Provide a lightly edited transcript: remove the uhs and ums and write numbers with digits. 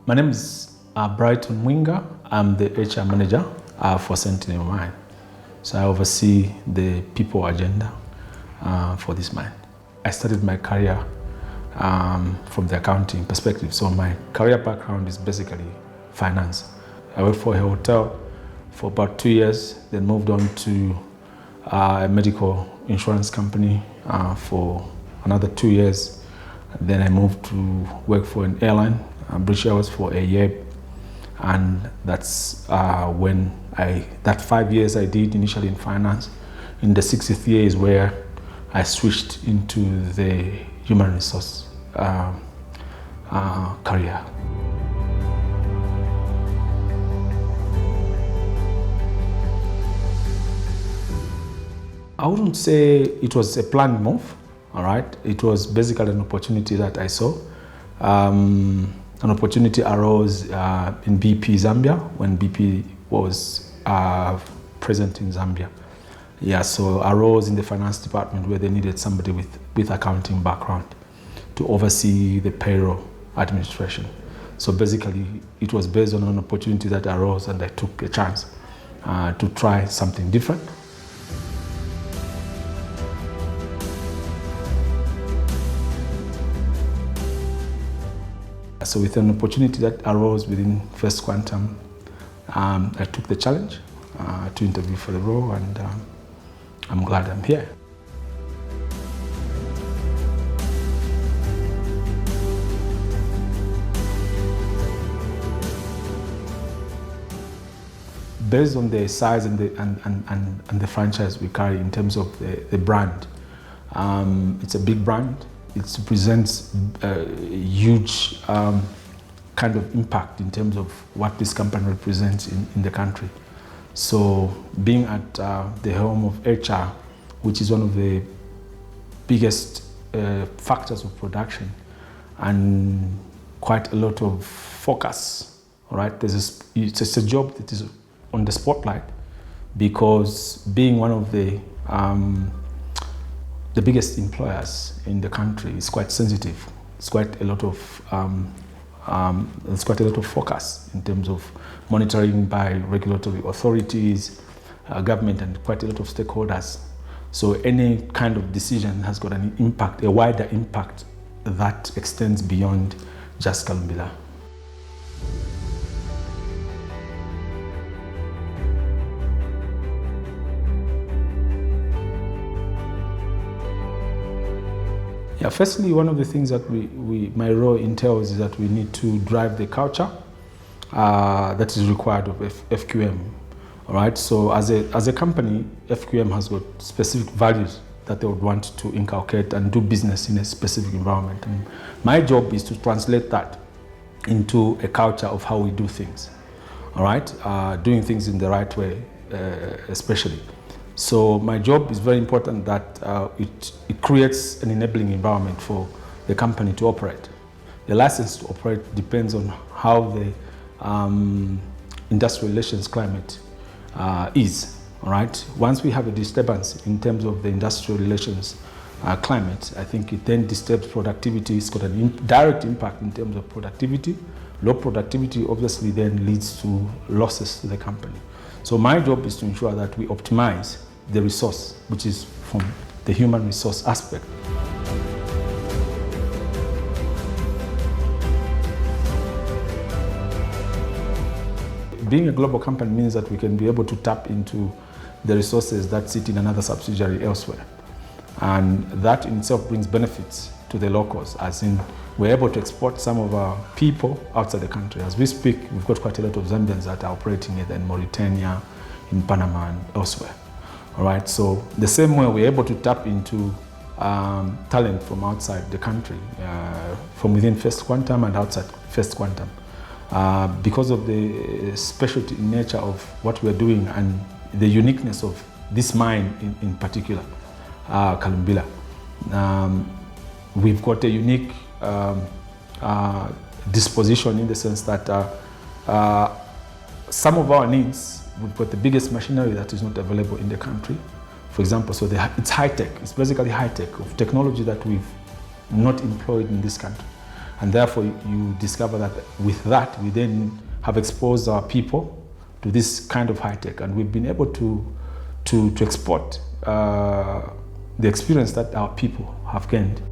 My name is Brighton Mwiinga. I'm the HR manager for Sentinel Mine. So I oversee the people agenda for this mine. I started my career from the accounting perspective. So my career background is basically finance. I worked for a hotel for about 2 years, then moved on to a medical insurance company for another 2 years. Then I moved to work for an airline, British Airways, for a year. And that's when that 5 years I did initially in finance. In the 60th year is where I switched into the human resource career. I wouldn't say it was a planned move, all right? It was basically an opportunity that I saw. An opportunity arose in BP Zambia when BP was present in Zambia. Yeah, so arose in the finance department where they needed somebody with accounting background to oversee the payroll administration. So basically, it was based on an opportunity that arose, and I took a chance to try something different. So with an opportunity that arose within First Quantum, I took the challenge to interview for the role, and I'm glad I'm here. Based on the size and the franchise we carry in terms of the brand, it's a big brand. It represents a huge kind of impact in terms of what this company represents in the country. So being at the helm of HR, which is one of the biggest factors of production, and quite a lot of focus, all right? It's a job that is on the spotlight, because being one of the biggest employers in the country is quite sensitive. It's quite a lot of focus in terms of monitoring by regulatory authorities, government, and quite a lot of stakeholders. So any kind of decision has got an impact, a wider impact that extends beyond just Kalumbila. Yeah, firstly, one of the things that my role entails is that we need to drive the culture that is required of FQM. All right. So as a company, FQM has got specific values that they would want to inculcate and do business in a specific environment. And my job is to translate that into a culture of how we do things. All right, doing things in the right way, especially. So my job is very important that it creates an enabling environment for the company to operate. The license to operate depends on how the industrial relations climate is, all right? Once we have a disturbance in terms of the industrial relations climate, I think it then disturbs productivity. It's got a direct impact in terms of productivity. Low productivity obviously then leads to losses to the company. So my job is to ensure that we optimize the resource, which is from the human resource aspect. Being a global company means that we can be able to tap into the resources that sit in another subsidiary elsewhere. And that in itself brings benefits to the locals, as in we're able to export some of our people outside the country. As we speak, we've got quite a lot of Zambians that are operating either in Mauritania, in Panama, and elsewhere. All right, so the same way we're able to tap into talent from outside the country, from within First Quantum and outside First Quantum, because of the specialty nature of what we're doing and the uniqueness of this mine in particular, Kalumbila. We've got a unique disposition in the sense that some of our needs, we've got the biggest machinery that is not available in the country. For example, so it's high tech. It's basically high tech of technology that we've not employed in this country. And therefore, you discover that with that, we then have exposed our people to this kind of high tech, and we've been able to export the experience that our people have gained.